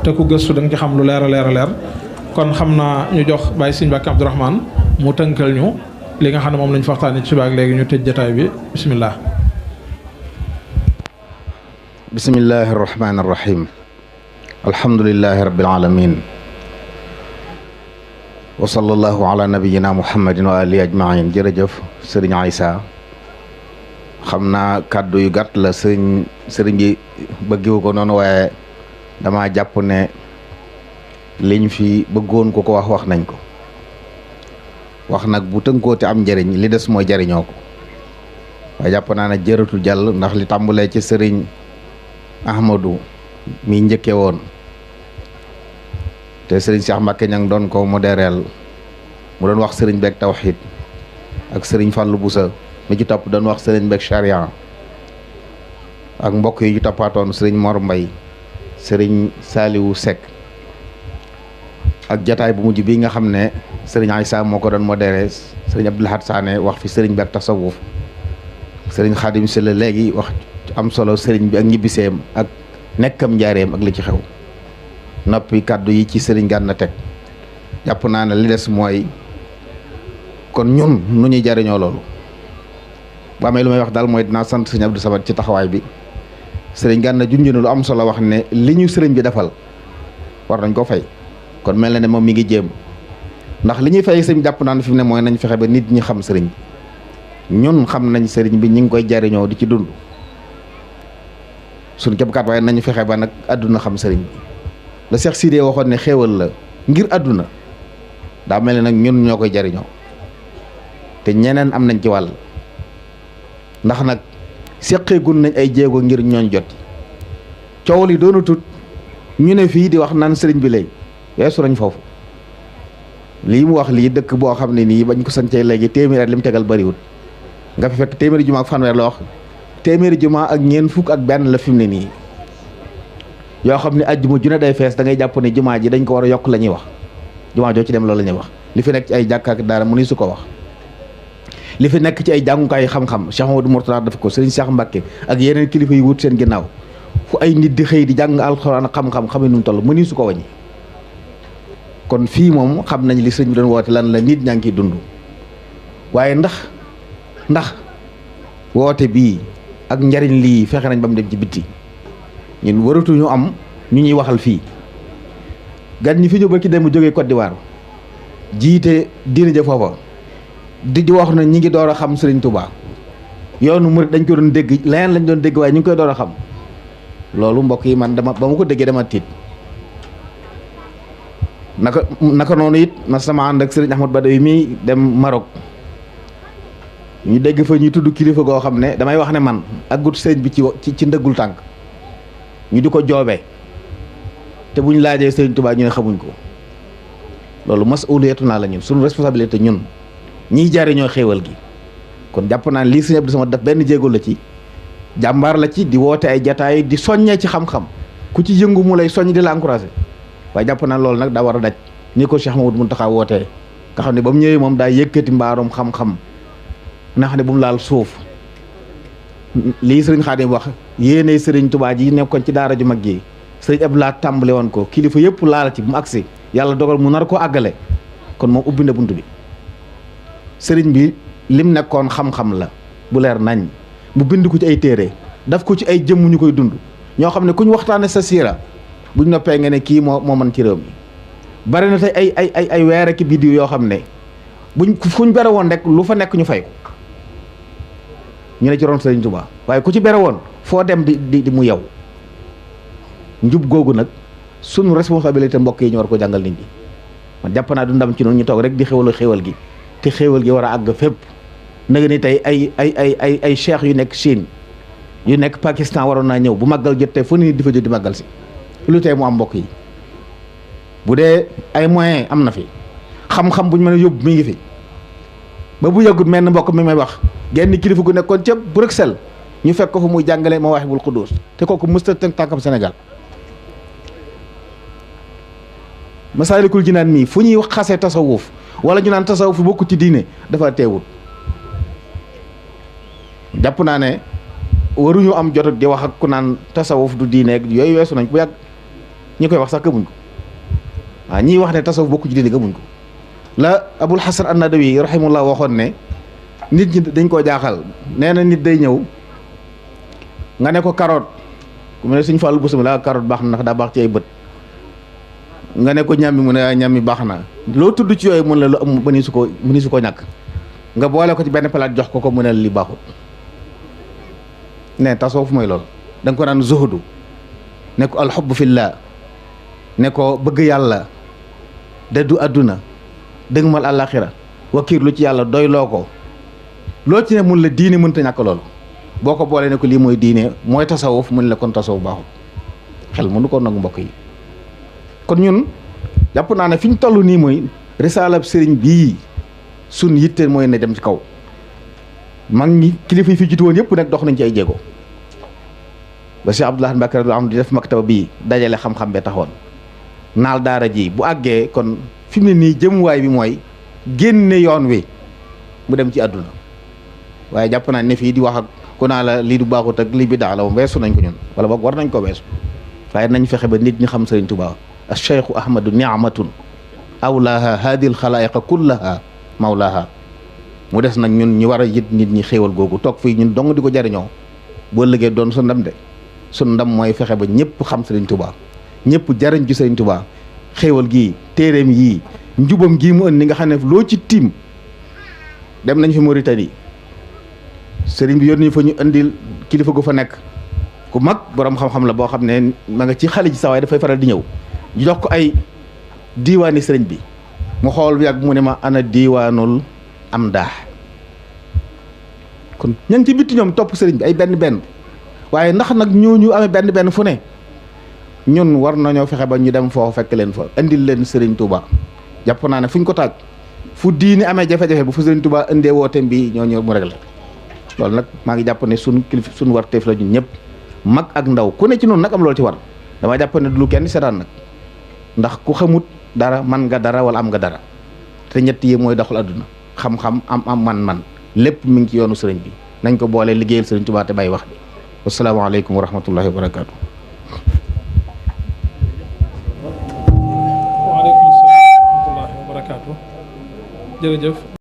te ku gëstu da nga ci xam lu leer a leer a leer kon xam naa ñu jox Baye Sëñ Mbàkke Abdourahmane mu tënkal ñu li nga xam ne moom lañ fa waxtaanee ci suba ak léegi ñu tëj jotaay bi bisimilah. bismillahi arrahmani arrahim alhamdulillahi rabbil alamin wa sallallahu ala nabiyyina muhammadin wa alihi ajmain. jërëjëf sëriñ Aïssa, xam naa kàddu yu gàtt la sëriñ bi bëggiwu ko noonu, waaye dama jàpp ne liñ fi bëggoon ko wax nañ ko. wax nag bu tënkoo te am njëriñ li des mooy jëriñoo ko, waaye jàpp naa ne jëratul jàll, ndax li tàmbalee ci sëriñ Ahmadou mi njëkke woon te sëriñ Cheikh Mbacke ñang doon ko modéreel mu doon wax sëriñ beeg tawxiid, ak sëriñ Fallou Boussa mi ci topp doon wax sëriñ beeg charia, ak mbokk yi ñu toppaatoon sëriñ Mor Mbay, sëriñ Saliou Seck, ak jataay bu mujj bi nga xam ne sëriñ Aïssa moo ko doon modéré, sëriñ Abdou Lahad Sané wax fi sëriñ beeg tasawuf, sëriñ Khadim Sylla léegi wax am solo sëriñ bi ak ñibbiseem ak nekkam njaareem ak li ci xew. noppi kàddu yi ci sëriñ Gana teg, jàpp naa ne li des mooy kon ñun nu ñuy jariñoo loolu. bu amee lu may wax daal mooy dinaa sant sëriñ Abdou Samad ci taxawaay bi. sëriñ Gana junj na lu am solo wax ne li ñu sëriñ bi defal war nañ ko fay, kon mel na ne moom mi ngi jéem, ndax li ñuy fay sëriñ jàpp naa ne fi mu ne mooy nañ fexe ba nit ñi xam sëriñ bi. ñun xam nañ sëriñ bi ñu ngi koy jariñoo di ci dund suñ képp kat, waaye nañu fexe ba nag àdduna xam sëriñ bi. la Cheikh Sidé waxoon ne xéewal la ngir àdduna, daa mel ne nag ñun ñoo koy jariñoo te ñeneen am nañ ci wàll, ndax nag seqeegun nañ ay jéego ngir ñooñ jot. coow li doonu tut ñu ne fii di wax naan sëriñ bi léegi weesu nañ foofu. lii mu wax lii dëkk boo xam ne nii bañ ko sancee léegi téeméeri at li mu tegal bariwut, nga fi fekk téeméeri jumaa ak fanweer la wax, téeméeri jumaa ak ñeent fukk ak benn la fi mu ne nii, yoo xam ne ajjuma ju ne day fees. da ngay jàpp ne jumaa ji dañ ko war a yokk la ñuy wax. jumaa joo ci dem loolu la ñuy wax. li fi nekk ci ay jàkka ak daara mu ni su ko wax. li fi nekk ci ay jàngukaay xam-xam Cheikh Mamadou Mourtada def ko, Serigne Cheikh Mbacke ak yeneen kilifa yi wut seen ginnaaw, fu ay nit di xëy di jàng alxuraan xam-xam xame nu mu toll mu ni su ko wàññi. kon fii moom xam nañ li sëñ bi doon woote lan la, nit ñaa ngi ciy dund. waaye ndax woote bii ak njariñ lii fexe nañ ba mu dem ci bitti. ñun waratuñu am ñu ñuy waxal fii. gan ñi fi ñëw ba ki dem jógee Côte d'Ivoire jiite diine ja foofa di wax na ñi ngi door a xam Serigne Touba. yoonu murid dañ ko doon dégg, leneen lañ doon dégg waaye ñu ngi koy door a xam. loolu mbokk yi man ba ma ko déggee dama tiit. naka noonu it ma sama ànd ak Serigne Ahmad Badawi mii dem Maroc, ñu dégg fa ñuy tudd kilifa goo xam ne damay wax ne man ak gut sëñ bi ci ndëggul tànk. ñu di ko joobee te buñ laajee Sëriñ Tuubaa ñu ne xamuñ ko. loolu masuliyatu naa la ñun, suñu responsabilité ñun ñiy jariñoo xéewal gi. kon jàpp naa ne lii Sëriñ Abdou Samad def benn jéego la ci, jàmbaar la ci, di woote ay jataay di soññee ci xam-xam, ku ci yëngu mu lay soññ di la encouragé. waaye jàpp naa loolu nag daa war a daj ni ko Cheikh Mamadou Mountakha wootee, nga xam ne ba mu ñëwee moom daa yëkkati mbaarum xam-xam nga xam ne bu mu laal suuf. lii sëriñ Xaadim wax yéene sëriñ Tuubaa ji nekkoon ci daara ju mag ji sëriñ Abdou Lahad tàmbale woon ko, kilifa yëpp laal ci bu mu agsi, yàlla dogal mu nar koo àggale. kon moom ubbi na bunt bi. sëriñ bi lim nekkoon xam-xam la bu leer nañ, mu bind ko ci ay téere, daf ko ci ay jëmm ñu koy dund, ñoo xam ne ku ñu waxtaane sa siira buñ noppee nga ne kii moo mën ci réew mi. bari na tey ay weer ak biddiw yoo xam ne fuñ bere woon rek lu fa nekk ñu fay ko, ñu ne ci ron Sëriñ Tuubaa. waaye ku ci bere woon foo dem di mu yow. njub googu nag sunu responsabilité mbokk yi ñu war ko jàngal nit ñi. man jàpp naa du ndam ci noonu ñu toog rek di xéwal gi te xéwal gi war a àgg fépp. nag ni tey ay cheikh yu nekk Chine yu nekk Pakistan waroon naa ñëw bu màggal jot tey fu nit di fa jot di màggal si. lu tey mu am mbokk yi bu dee ay moyens am na fi, xam-xam buñ mën a yóbbu mi ngi fi. ba bu yàggut mel na mbokk mi may wax genn kilifa gu nekkoon ca Bruxelles ñu fekk ko fu muy jàngale Mawaahibul Quddus te kooku mësta tënk tànkam Sénégal. Masaalikul Jinaan mii fu ñuy xasee tasawuf wala ñu naan tasawuf bokku ci diine dafa teewut. jàpp naa ne waruñu am jot di wax ak ku naan tasawuf du diine ak yooyu weesu nañ bu yàgg. ñi koy wax sax gëmuñ ko waaw ñiy wax ne tasawuf bokku ci diine gëmuñ ko la Abul Hasan an-Nadawi rahimahullah waxoon ne nit ñi dañ koo jaaxal nee na nit day ñëw nga ne ko carotte ku mu ne suñ Fallou Bousso la carotte baax na ndax daa baax ci ay bët nga ne ko ñammi mu ne ñammi baax na loo tudd ci yooyu mun la lu am mëni su ko ñàkk nga boole ko ci benn palaat jox ko mu ne li baaxut ne tasawuf mooy loolu da nga ko naan zuhudu ne ko alxubb fillah ne ko bëgg yàlla dëddu àdduna dëgmal àllaaxira wakiir lu ci yàlla doy loo ko loo ci ne mun la diine mënta ñàkk loolu boo ko boolee ne ko lii mooy diine mooy tasawuf mun la kon tasawuf baaxut xel mënu ko nangu mbokk yi kon ñun jàpp naa ne fi ñu toll nii mooy risaalab sëriñ bii sun yitte mooy ne dem ci kaw mag ñi kilifa yi fi jiitu woon yëpp nag dox nañ ci ay jéego ba Cheikh Abdoulaye Mbacke radiyallahu anhu di def maktaba bii dajale xam-xam bee taxoon naal daara ji bu àggee kon fi mu ne nii jëmuwaay bi mooy génne yoon wi mu dem ci àdduna waaye jàpp naa ne fii di wax ak ku naa la lii du baaxut ak lii bi daa la moom weesu nañ ko ñun wala boog war nañ ko weesu waaye nañ fexe ba nit ñi xam Sëriñ Tuubaa ash-Cheikhu Ahmadu ni'matun awlaaha haadil xalaa'iqa kullaha mawlaaha mu des nag ñun ñu war a yit nit ñi xéewal googu toog fii ñun dong di ko jariñoo boo liggéey doon su ndam de su ndam mooy fexe ba ñëpp xam Sëriñ Tuubaa ñëpp jariñ ci Sëriñ Tuubaa xéewal gii téeréem yii njubam gii mu indi nga xam ne loo ci tiim dem nañ fi Mauritanie sëriñ bi yónni fa ñu indil kilifa gu fa nekk ku mag borom xam-xam la boo xam ne ma nga ci xale ji sawaay dafay faral di ñëw ñu jox ko ay diiwaani sëriñ bi mu xool bi ak mu ne ma ana diiwaanul am daax kon ña ngi ci bitti ñoom topp sëriñ bi ay benn waaye ndax nag ñooñu amee benn fu ne ñun war nañoo fexe ba ñu dem foofu fekk leen fa indil leen Sëriñ Tuuba jàpp naa ne fu ñu ko taaj fu diini amee jafe-jafe bu fu Sëriñ Tuuba indee wooteem bi ñoo ñëw mu réglé loolu nag maa ngi jàpp ne suñ kilif suñ warteef la ñun ñëpp mag ak ndaw ku ne ci noonu nag am loolu ci war dama jàpp ne du lu kenn seetaan nag ndax ku xamut dara man nga dara wala am nga dara te ñett yi mooy doxal adduna xam-xam am man lépp mi ngi ci yoonu sëriñ bi nañ ko boolee liggéeyal Sëriñ Tuuba te bàyyi wax bi wasalaamaaleykum wa rahmatullahi wa barakaatu. waaleykum salaam wa rahmatullahi wa barakaatu. jërëjëf.